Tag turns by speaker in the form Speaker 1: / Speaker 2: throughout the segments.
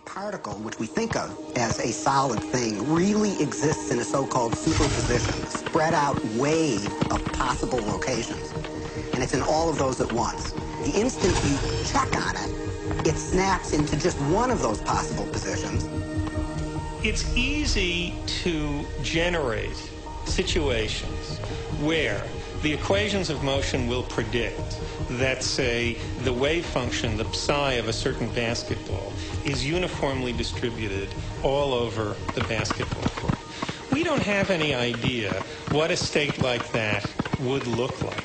Speaker 1: particle, which we think of as a solid thing, really exists in a so-called superposition, a spread out wave of possible locations. And it's in all of those at once. The instant you check on it, it snaps into just one of those possible positions.
Speaker 2: It's easy to generate situations where the equations of motion will predict that, say, the wave function, the psi of a certain basketball, is uniformly distributed all over the basketball court. We don't have any idea what a state like that would look like.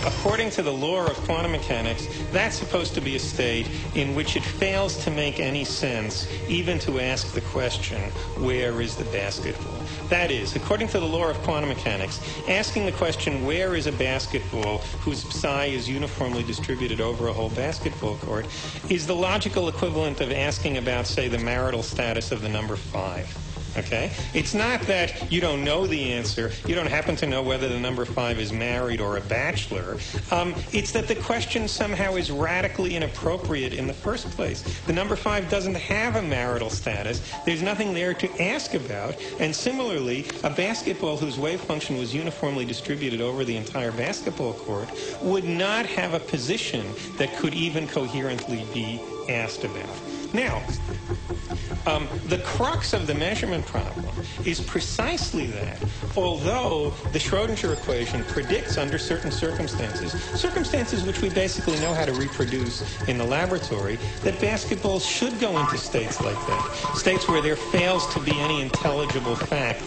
Speaker 2: According to the law of quantum mechanics, that's supposed to be a state in which it fails to make any sense even to ask the question, where is the basketball? That is, according to the law of quantum mechanics, asking the question, where is a basketball whose psi is uniformly distributed over a whole basketball court, is the logical equivalent of asking about, say, the marital status of the number 5. Okay? It's not that you don't know the answer, you don't happen to know whether the number 5 is married or a bachelor. It's that the question somehow is radically inappropriate in the first place. The number 5 doesn't have a marital status. There's nothing there to ask about. And similarly, a basketball whose wave function was uniformly distributed over the entire basketball court would not have a position that could even coherently be asked about. Now, the crux of the measurement problem is precisely that, although the Schrodinger equation predicts under certain circumstances which we basically know how to reproduce in the laboratory, that basketballs should go into states like that, states where there fails to be any intelligible fact,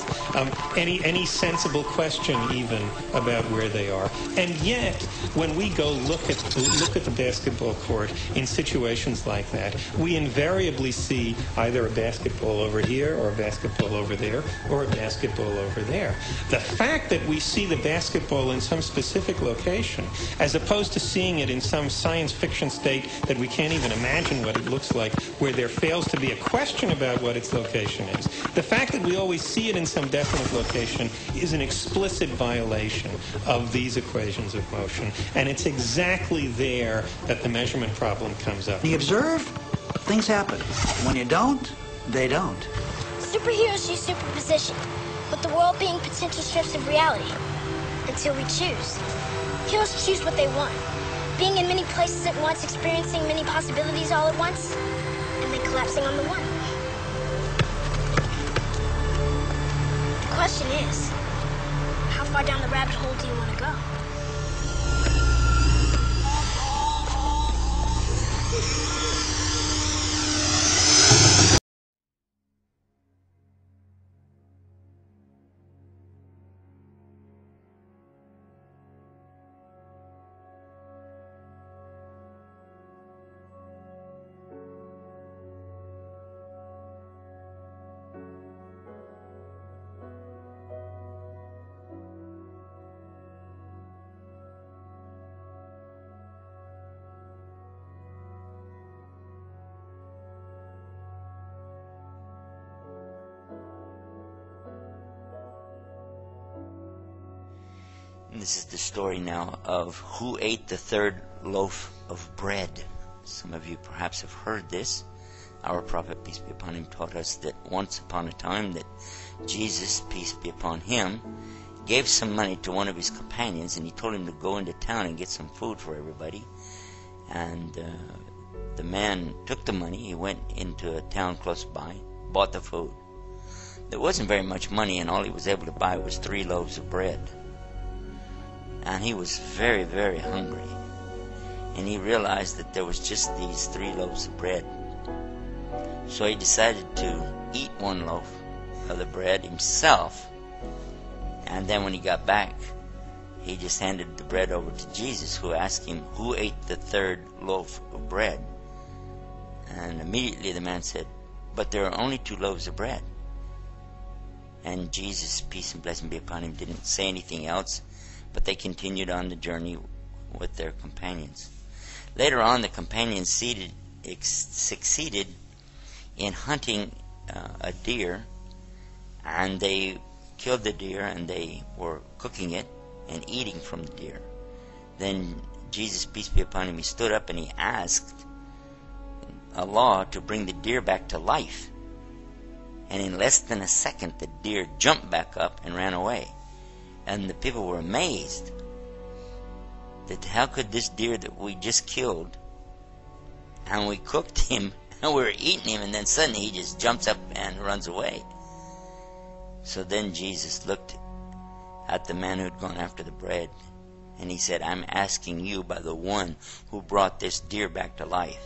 Speaker 2: any sensible question even about where they are. And yet, when we go look at the basketball court in situations like that, we invariably see either a basketball over here, or a basketball over there, or a basketball over there. The fact that we see the basketball in some specific location, as opposed to seeing it in some science fiction state that we can't even imagine what it looks like, where there fails to be a question about what its location is, the fact that we always see it in some definite location is an explicit violation of these equations of motion. And it's exactly there that the measurement problem comes up.
Speaker 3: When you observe, things happen. When you don't, they don't.
Speaker 4: Superheroes use superposition, with the world being potential strips of reality, until we choose. Heroes choose what they want, being in many places at once, experiencing many possibilities all at once, and then collapsing on the one. The question is, how far down the rabbit hole do you want to go?
Speaker 5: This is the story now of who ate the third loaf of bread. Some of you perhaps have heard this. Our prophet, peace be upon him, taught us that once upon a time that Jesus, peace be upon him, gave some money to one of his companions, and he told him to go into town and get some food for everybody. And the man took the money, he went into a town close by, bought the food. There wasn't very much money, and all he was able to buy was 3 loaves of bread. And he was very, very hungry. And he realized that there was just these 3 loaves of bread. So he decided to eat 1 loaf of the bread himself. And then when he got back, he just handed the bread over to Jesus, who asked him, who ate the 3rd loaf of bread? And immediately the man said, but there are only 2 loaves of bread. And Jesus, peace and blessing be upon him, didn't say anything else, but they continued on the journey with their companions. Later on, the companions succeeded in hunting a deer, and they killed the deer, and they were cooking it and eating from the deer. Then Jesus, peace be upon him, he stood up and he asked a law to bring the deer back to life. And in less than a second, the deer jumped back up and ran away. And the people were amazed that how could this deer that we just killed, and we cooked him, and we were eating him, and then suddenly he just jumps up and runs away. So then Jesus looked at the man who had gone after the bread, and he said, I'm asking you by the one who brought this deer back to life,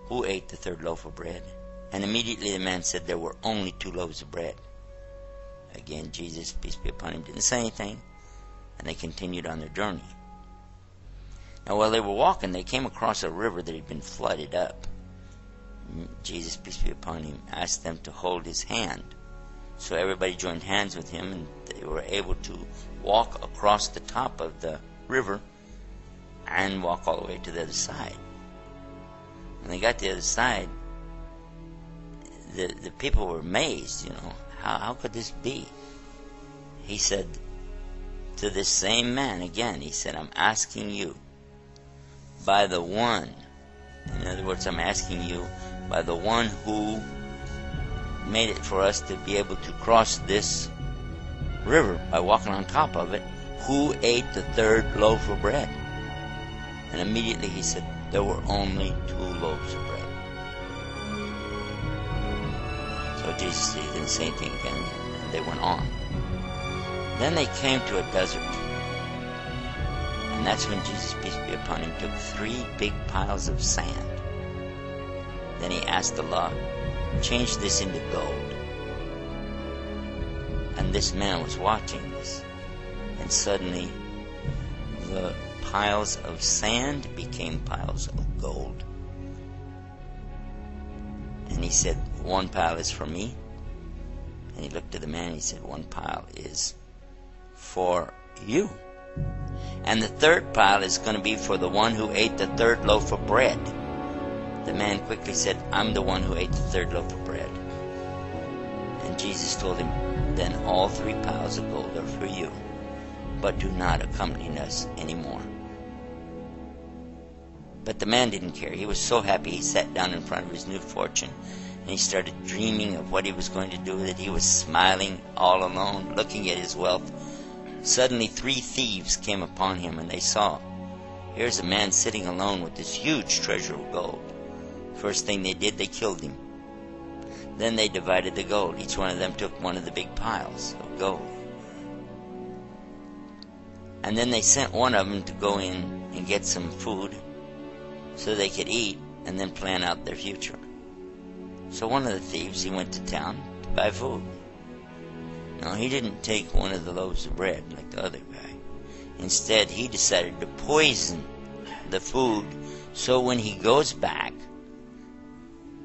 Speaker 5: who ate the third loaf of bread? And immediately the man said, there were only 2 loaves of bread. Again, Jesus, peace be upon him, didn't say anything, and they continued on their journey. Now while they were walking, they came across a river that had been flooded up. Jesus, peace be upon him, asked them to hold his hand. So everybody joined hands with him, and they were able to walk across the top of the river and walk all the way to the other side. When they got to the other side, the people were amazed, how could this be? He said to this same man again, he said, I'm asking you by the one, in other words, I'm asking you by the one who made it for us to be able to cross this river by walking on top of it, who ate the third loaf of bread? And immediately he said, there were only 2 loaves of bread. So Jesus didn't say anything again, and they went on. Then they came to a desert. And that's when Jesus, peace be upon him, took 3 big piles of sand. Then he asked Allah, change this into gold. And this man was watching this. And suddenly, the piles of sand became piles of gold. And he said, 1 pile is for me. And he looked at the man and he said, 1 pile is for you. And the 3rd pile is going to be for the one who ate the 3rd loaf of bread. The man quickly said, I'm the one who ate the 3rd loaf of bread. And Jesus told him, then all 3 piles of gold are for you, but do not accompany us anymore. But the man didn't care. He was so happy he sat down in front of his new fortune, and he started dreaming of what he was going to do with it. He was smiling all alone, looking at his wealth. Suddenly 3 thieves came upon him, and they saw, here's a man sitting alone with this huge treasure of gold. First thing they did, they killed him. Then they divided the gold. Each one of them took one of the big piles of gold. And then they sent one of them to go in and get some food so they could eat and then plan out their future. So one of the thieves, he went to town to buy food. No, he didn't take one of the loaves of bread like the other guy. Instead, he decided to poison the food so when he goes back,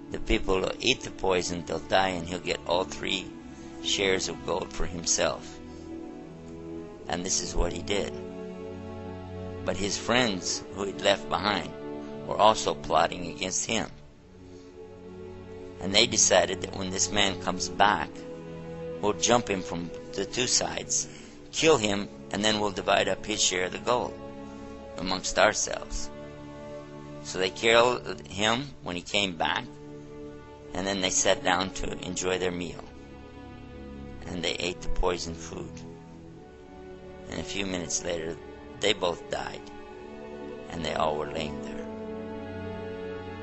Speaker 5: the people will eat the poison, they'll die, and he'll get all 3 shares of gold for himself. And this is what he did. But his friends who he'd left behind were also plotting against him. And they decided that when this man comes back, we'll jump him from the 2 sides, kill him, and then we'll divide up his share of the gold amongst ourselves. So they killed him when he came back, and then they sat down to enjoy their meal. And they ate the poisoned food. And a few minutes later, they both died, and they all were laying there.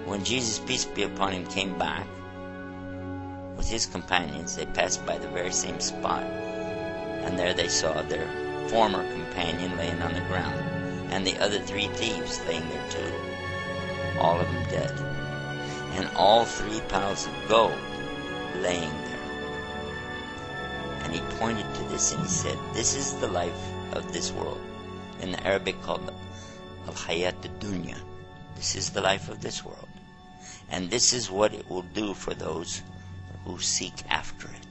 Speaker 5: When Jesus, peace be upon him, came back with his companions, they passed by the very same spot, and there they saw their former companion laying on the ground, and the other 3 thieves laying there too, all of them dead, and all 3 piles of gold laying there. And he pointed to this and he said, this is the life of this world, in the Arabic called al-hayat ad-dunya. This is the life of this world, and this is what it will do for those who seek after it.